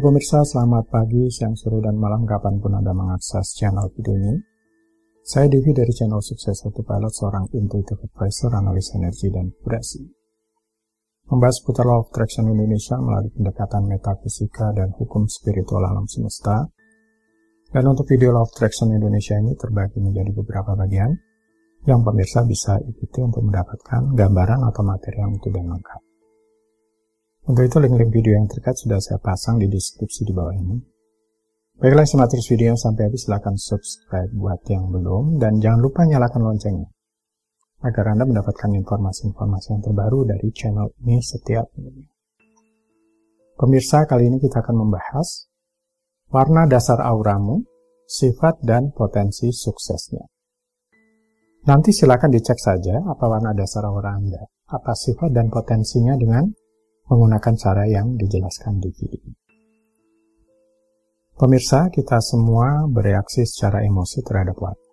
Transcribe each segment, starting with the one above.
Pemirsa, selamat pagi, siang, sore, dan malam kapanpun Anda mengakses channel video ini. Saya Devi dari channel Sukses Autopilot, seorang intuitive advisor, analis energi, dan vibrasi. Membahas seputar Law of Attraction Indonesia melalui pendekatan metafisika dan hukum spiritual alam semesta. Dan untuk video Law of Attraction Indonesia ini terbagi menjadi beberapa bagian yang pemirsa bisa ikuti untuk mendapatkan gambaran atau materi yang utuh dan lengkap. Untuk itu, link-link video yang terkait sudah saya pasang di deskripsi di bawah ini. Baiklah, simak terus video sampai habis, silahkan subscribe buat yang belum, dan jangan lupa nyalakan loncengnya, agar Anda mendapatkan informasi-informasi yang terbaru dari channel ini setiap minggu. Pemirsa, kali ini kita akan membahas warna dasar auramu, sifat dan potensi suksesnya. Nanti silakan dicek saja apa warna dasar aura Anda, apa sifat dan potensinya dengan menggunakan cara yang dijelaskan di video. Pemirsa, kita semua bereaksi secara emosi terhadap warna.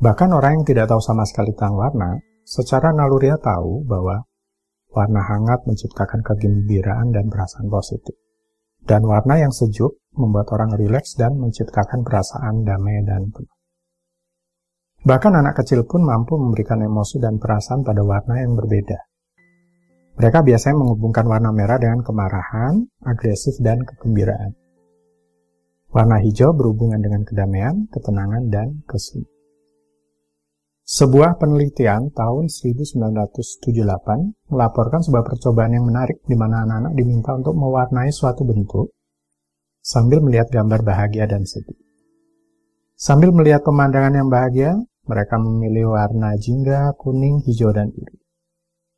Bahkan orang yang tidak tahu sama sekali tentang warna, secara naluriah tahu bahwa warna hangat menciptakan kegembiraan dan perasaan positif. Dan warna yang sejuk membuat orang rileks dan menciptakan perasaan damai dan tenang. Bahkan anak kecil pun mampu memberikan emosi dan perasaan pada warna yang berbeda. Mereka biasanya menghubungkan warna merah dengan kemarahan, agresif, dan kegembiraan. Warna hijau berhubungan dengan kedamaian, ketenangan, dan kesunyian. Sebuah penelitian tahun 1978 melaporkan sebuah percobaan yang menarik di mana anak-anak diminta untuk mewarnai suatu bentuk sambil melihat gambar bahagia dan sedih. Sambil melihat pemandangan yang bahagia, mereka memilih warna jingga, kuning, hijau, dan biru.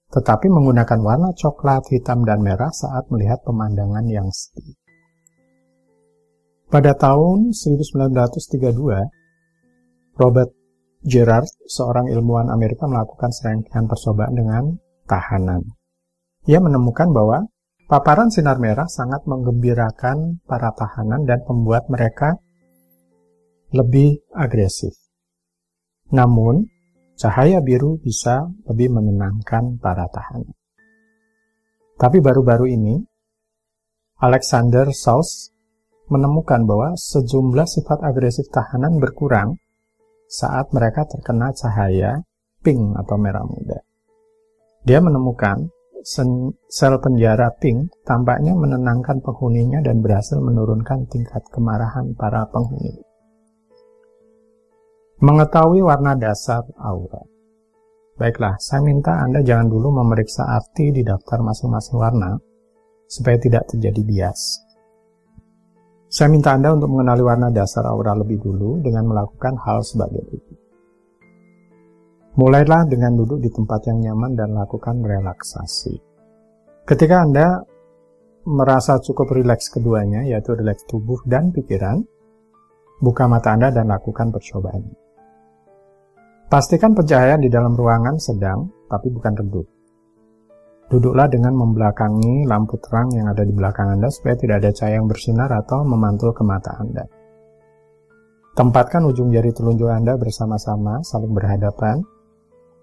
Tetapi menggunakan warna coklat, hitam, dan merah saat melihat pemandangan yang sedih. Pada tahun 1932, Robert Gerard, seorang ilmuwan Amerika, melakukan serangkaian percobaan dengan tahanan. Ia menemukan bahwa paparan sinar merah sangat menggembirakan para tahanan dan membuat mereka lebih agresif. Namun, cahaya biru bisa lebih menenangkan para tahanan. Tapi baru-baru ini, Alexander Sauss menemukan bahwa sejumlah sifat agresif tahanan berkurang saat mereka terkena cahaya pink atau merah muda. Dia menemukan sel penjara pink tampaknya menenangkan penghuninya dan berhasil menurunkan tingkat kemarahan para penghuni. Mengetahui warna dasar aura. Baiklah, saya minta Anda jangan dulu memeriksa arti di daftar masing-masing warna, supaya tidak terjadi bias. Saya minta Anda untuk mengenali warna dasar aura lebih dulu dengan melakukan hal sebagai berikut. Mulailah dengan duduk di tempat yang nyaman dan lakukan relaksasi. Ketika Anda merasa cukup rileks keduanya, yaitu rileks tubuh dan pikiran, buka mata Anda dan lakukan percobaan. Pastikan pencahayaan di dalam ruangan sedang, tapi bukan redup. Duduklah dengan membelakangi lampu terang yang ada di belakang Anda supaya tidak ada cahaya yang bersinar atau memantul ke mata Anda. Tempatkan ujung jari telunjuk Anda bersama-sama, saling berhadapan,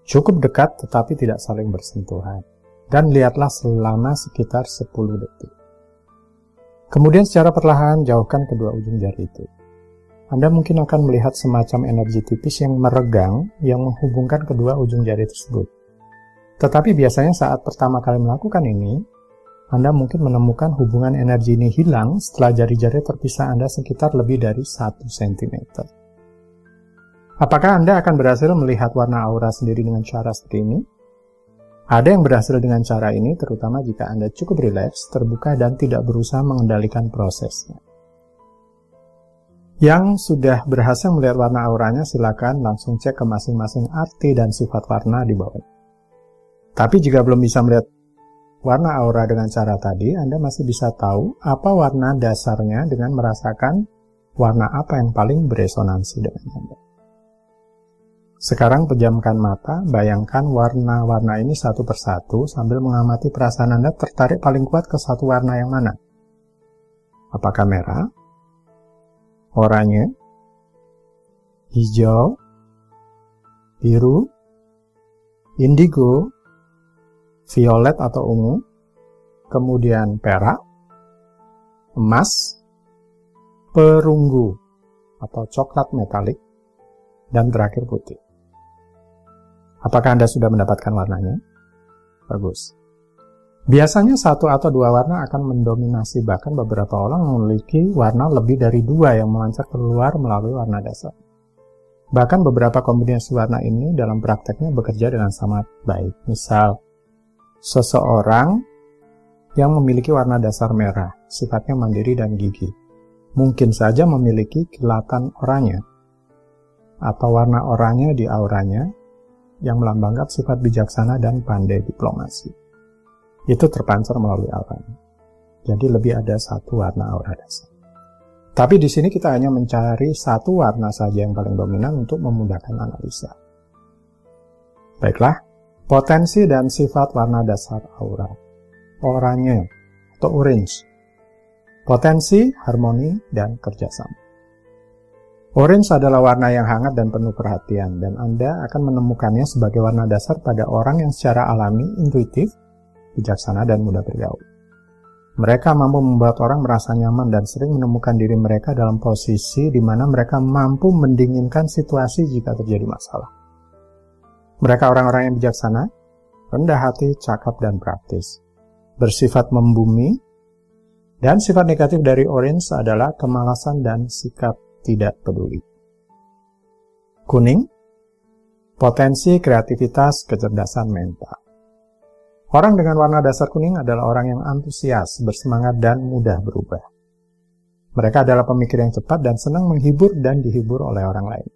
cukup dekat tetapi tidak saling bersentuhan. Dan lihatlah selama sekitar 10 detik. Kemudian secara perlahan jauhkan kedua ujung jari itu. Anda mungkin akan melihat semacam energi tipis yang meregang yang menghubungkan kedua ujung jari tersebut. Tetapi biasanya saat pertama kali melakukan ini, Anda mungkin menemukan hubungan energi ini hilang setelah jari-jari terpisah Anda sekitar lebih dari 1 cm. Apakah Anda akan berhasil melihat warna aura sendiri dengan cara seperti ini? Ada yang berhasil dengan cara ini, terutama jika Anda cukup rileks, terbuka, dan tidak berusaha mengendalikan prosesnya. Yang sudah berhasil melihat warna auranya, silakan langsung cek ke masing-masing arti dan sifat warna di bawah. Tapi jika belum bisa melihat warna aura dengan cara tadi, Anda masih bisa tahu apa warna dasarnya dengan merasakan warna apa yang paling beresonansi dengan Anda. Sekarang pejamkan mata, bayangkan warna-warna ini satu persatu sambil mengamati perasaan Anda tertarik paling kuat ke satu warna yang mana. Apakah merah, oranye, hijau, biru, indigo, violet atau ungu, kemudian perak, emas, perunggu atau coklat metalik, dan terakhir putih. Apakah Anda sudah mendapatkan warnanya? Bagus. Biasanya satu atau dua warna akan mendominasi, bahkan beberapa orang memiliki warna lebih dari dua yang memancar keluar melalui warna dasar. Bahkan beberapa kombinasi warna ini dalam prakteknya bekerja dengan sangat baik. Misal, seseorang yang memiliki warna dasar merah, sifatnya mandiri dan gigih, mungkin saja memiliki kilatan oranye, atau warna oranye di auranya yang melambangkan sifat bijaksana dan pandai diplomasi. Itu terpancar melalui auranya. Jadi lebih ada satu warna aura dasar. Tapi di sini kita hanya mencari satu warna saja yang paling dominan untuk memudahkan analisa. Baiklah, potensi dan sifat warna dasar aura. Oranye atau orange. Potensi, harmoni, dan kerjasama. Orange adalah warna yang hangat dan penuh perhatian, dan Anda akan menemukannya sebagai warna dasar pada orang yang secara alami, intuitif, bijaksana, dan mudah bergaul. Mereka mampu membuat orang merasa nyaman dan sering menemukan diri mereka dalam posisi di mana mereka mampu mendinginkan situasi jika terjadi masalah. Mereka orang-orang yang bijaksana, rendah hati, cakap, dan praktis, bersifat membumi, dan sifat negatif dari orange adalah kemalasan dan sikap tidak peduli. Kuning, potensi, kreativitas, kecerdasan mental. Orang dengan warna dasar kuning adalah orang yang antusias, bersemangat, dan mudah berubah. Mereka adalah pemikir yang cepat dan senang menghibur dan dihibur oleh orang lain.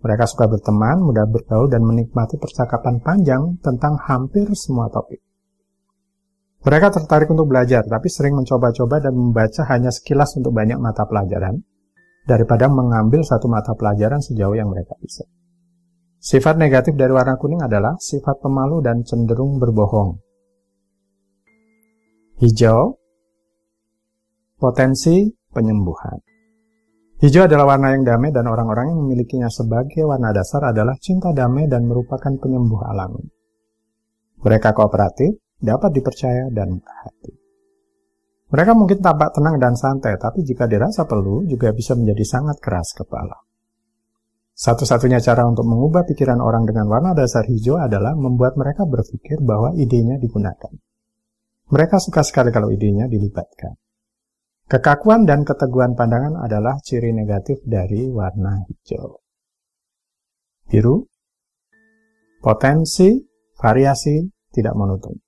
Mereka suka berteman, mudah bergaul, dan menikmati percakapan panjang tentang hampir semua topik. Mereka tertarik untuk belajar, tapi sering mencoba-coba dan membaca hanya sekilas untuk banyak mata pelajaran, daripada mengambil satu mata pelajaran sejauh yang mereka bisa. Sifat negatif dari warna kuning adalah sifat pemalu dan cenderung berbohong. Hijau, potensi penyembuhan. Hijau adalah warna yang damai dan orang-orang yang memilikinya sebagai warna dasar adalah cinta damai dan merupakan penyembuh alami. Mereka kooperatif, dapat dipercaya, dan murah hati. Mereka mungkin tampak tenang dan santai, tapi jika dirasa perlu juga bisa menjadi sangat keras kepala. Satu-satunya cara untuk mengubah pikiran orang dengan warna dasar hijau adalah membuat mereka berpikir bahwa idenya digunakan. Mereka suka sekali kalau idenya dilibatkan. Kekakuan dan keteguhan pandangan adalah ciri negatif dari warna hijau. Biru, potensi, variasi, tidak monoton.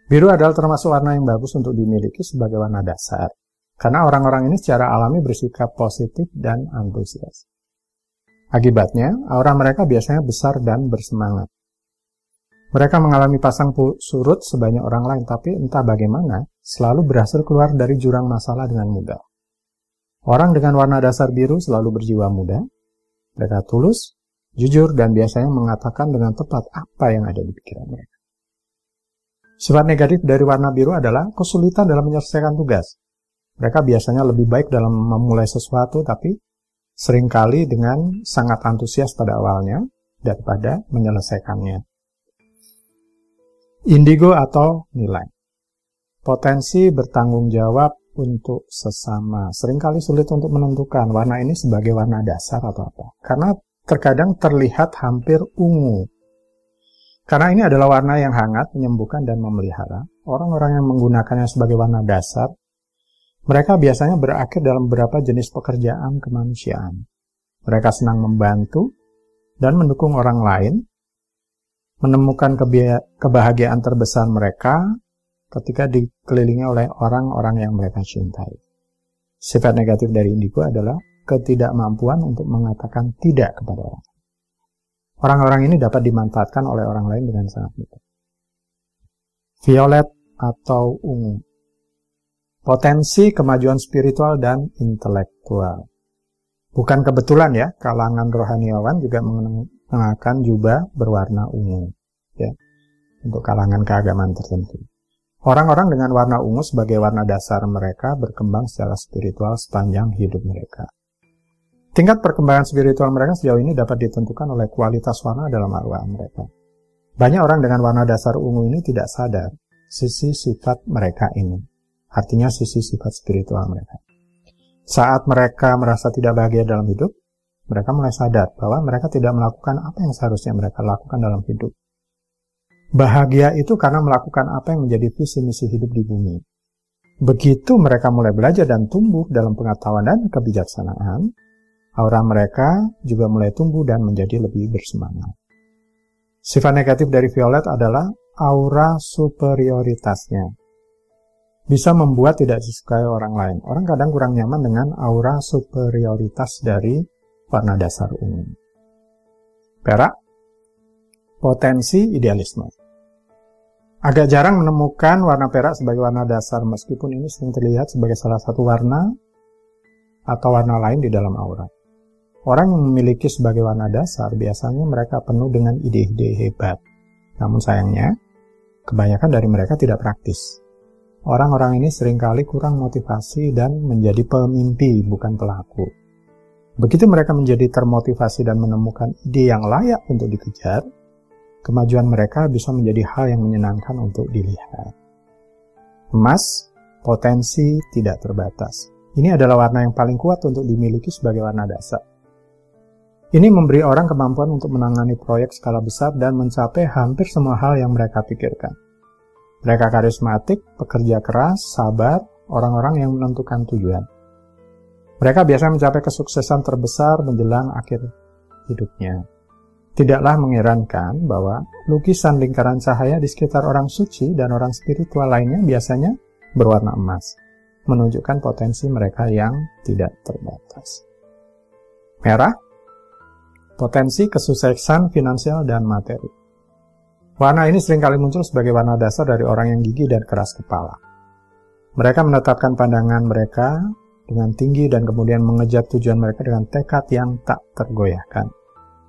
Biru adalah termasuk warna yang bagus untuk dimiliki sebagai warna dasar, karena orang-orang ini secara alami bersikap positif dan antusias. Akibatnya, aura mereka biasanya besar dan bersemangat. Mereka mengalami pasang surut sebanyak orang lain, tapi entah bagaimana, selalu berhasil keluar dari jurang masalah dengan mudah. Orang dengan warna dasar biru selalu berjiwa muda, mereka tulus, jujur, dan biasanya mengatakan dengan tepat apa yang ada di pikiran mereka. Sifat negatif dari warna biru adalah kesulitan dalam menyelesaikan tugas. Mereka biasanya lebih baik dalam memulai sesuatu, tapi seringkali dengan sangat antusias pada awalnya daripada menyelesaikannya. Indigo atau nilai. Potensi bertanggung jawab untuk sesama. Seringkali sulit untuk menentukan warna ini sebagai warna dasar atau apa. Karena terkadang terlihat hampir ungu. Karena ini adalah warna yang hangat, menyembuhkan, dan memelihara. Orang-orang yang menggunakannya sebagai warna dasar, mereka biasanya berakhir dalam beberapa jenis pekerjaan kemanusiaan. Mereka senang membantu dan mendukung orang lain, menemukan kebahagiaan terbesar mereka ketika dikelilingi oleh orang-orang yang mereka cintai. Sifat negatif dari indigo adalah ketidakmampuan untuk mengatakan tidak kepada orang. Orang-orang ini dapat dimanfaatkan oleh orang lain dengan sangat mudah. Violet atau ungu. Potensi kemajuan spiritual dan intelektual. Bukan kebetulan ya, kalangan rohaniawan juga mengenakan jubah berwarna ungu. Ya, untuk kalangan keagamaan tertentu. Orang-orang dengan warna ungu sebagai warna dasar mereka berkembang secara spiritual sepanjang hidup mereka. Tingkat perkembangan spiritual mereka sejauh ini dapat ditentukan oleh kualitas warna dalam arwah mereka. Banyak orang dengan warna dasar ungu ini tidak sadar sisi sifat mereka ini. artinya sisi sifat spiritual mereka. Saat mereka merasa tidak bahagia dalam hidup, mereka mulai sadar bahwa mereka tidak melakukan apa yang seharusnya mereka lakukan dalam hidup. Bahagia itu karena melakukan apa yang menjadi visi misi hidup di bumi. Begitu mereka mulai belajar dan tumbuh dalam pengetahuan dan kebijaksanaan, aura mereka juga mulai tumbuh dan menjadi lebih bersemangat. Sifat negatif dari Violet adalah aura superioritasnya. Bisa membuat tidak disukai orang lain. Orang kadang kurang nyaman dengan aura superioritas dari warna dasar ungu. Perak, potensi idealisme. Agak jarang menemukan warna perak sebagai warna dasar, meskipun ini sering terlihat sebagai salah satu warna atau warna lain di dalam aura. Orang yang memiliki sebagai warna dasar biasanya mereka penuh dengan ide-ide hebat. Namun sayangnya, kebanyakan dari mereka tidak praktis. Orang-orang ini seringkali kurang motivasi dan menjadi pemimpi, bukan pelaku. Begitu mereka menjadi termotivasi dan menemukan ide yang layak untuk dikejar, kemajuan mereka bisa menjadi hal yang menyenangkan untuk dilihat. Emas, potensi tidak terbatas. Ini adalah warna yang paling kuat untuk dimiliki sebagai warna dasar. Ini memberi orang kemampuan untuk menangani proyek skala besar dan mencapai hampir semua hal yang mereka pikirkan. Mereka karismatik, pekerja keras, sabar, orang-orang yang menentukan tujuan. Mereka biasa mencapai kesuksesan terbesar menjelang akhir hidupnya. Tidaklah mengherankan bahwa lukisan lingkaran cahaya di sekitar orang suci dan orang spiritual lainnya biasanya berwarna emas, menunjukkan potensi mereka yang tidak terbatas. Merah, potensi kesuksesan finansial dan materi. Warna ini seringkali muncul sebagai warna dasar dari orang yang gigih dan keras kepala. Mereka menetapkan pandangan mereka dengan tinggi dan kemudian mengejar tujuan mereka dengan tekad yang tak tergoyahkan.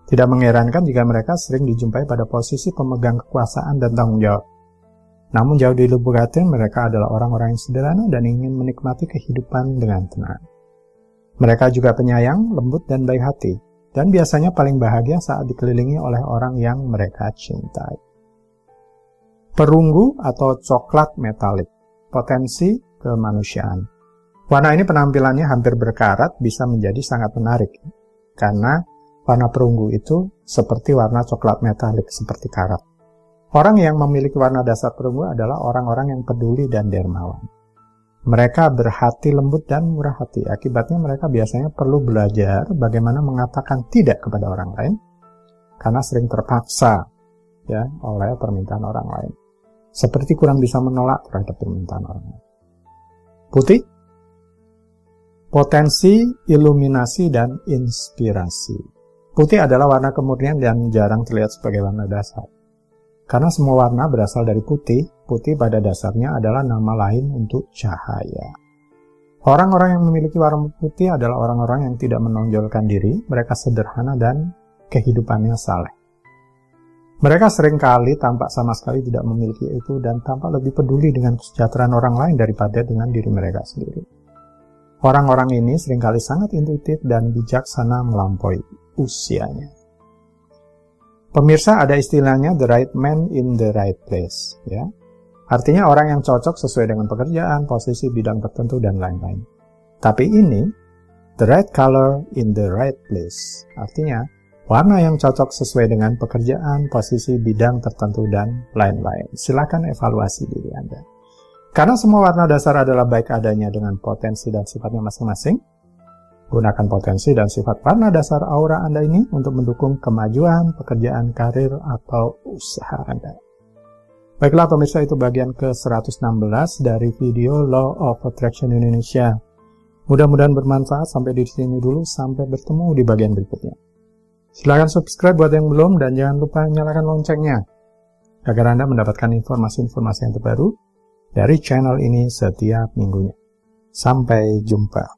Tidak mengherankan jika mereka sering dijumpai pada posisi pemegang kekuasaan dan tanggung jawab. Namun jauh di lubuk hati mereka adalah orang-orang yang sederhana dan ingin menikmati kehidupan dengan tenang. Mereka juga penyayang, lembut, dan baik hati, dan biasanya paling bahagia saat dikelilingi oleh orang yang mereka cintai. Perunggu atau coklat metalik, potensi kemanusiaan. Warna ini penampilannya hampir berkarat, bisa menjadi sangat menarik, karena warna perunggu itu seperti warna coklat metalik, seperti karat. Orang yang memiliki warna dasar perunggu adalah orang-orang yang peduli dan dermawan. Mereka berhati lembut dan murah hati, akibatnya mereka biasanya perlu belajar bagaimana mengatakan tidak kepada orang lain, karena sering terpaksa oleh permintaan orang lain. Seperti kurang bisa menolak terhadap permintaan orang lain. Putih, potensi, iluminasi, dan inspirasi. Putih adalah warna kemurnian dan jarang terlihat sebagai warna dasar. Karena semua warna berasal dari putih, putih pada dasarnya adalah nama lain untuk cahaya. Orang-orang yang memiliki warna putih adalah orang-orang yang tidak menonjolkan diri, mereka sederhana dan kehidupannya saleh. Mereka seringkali tampak sama sekali tidak memiliki itu dan tampak lebih peduli dengan kesejahteraan orang lain daripada dengan diri mereka sendiri. Orang-orang ini seringkali sangat intuitif dan bijaksana melampaui usianya. Pemirsa, ada istilahnya the right man in the right place, ya. Artinya orang yang cocok sesuai dengan pekerjaan, posisi, bidang tertentu, dan lain-lain. Tapi ini the right color in the right place. Artinya warna yang cocok sesuai dengan pekerjaan, posisi, bidang tertentu, dan lain-lain. Silakan evaluasi diri Anda. Karena semua warna dasar adalah baik adanya dengan potensi dan sifatnya masing-masing, gunakan potensi dan sifat warna dasar aura Anda ini untuk mendukung kemajuan, pekerjaan, karir, atau usaha Anda. Baiklah pemirsa, itu bagian ke-116 dari video Law of Attraction Indonesia. Mudah-mudahan bermanfaat. Sampai di sini dulu, sampai bertemu di bagian berikutnya. Silahkan subscribe buat yang belum, dan jangan lupa nyalakan loncengnya, agar Anda mendapatkan informasi-informasi yang terbaru dari channel ini setiap minggunya. Sampai jumpa.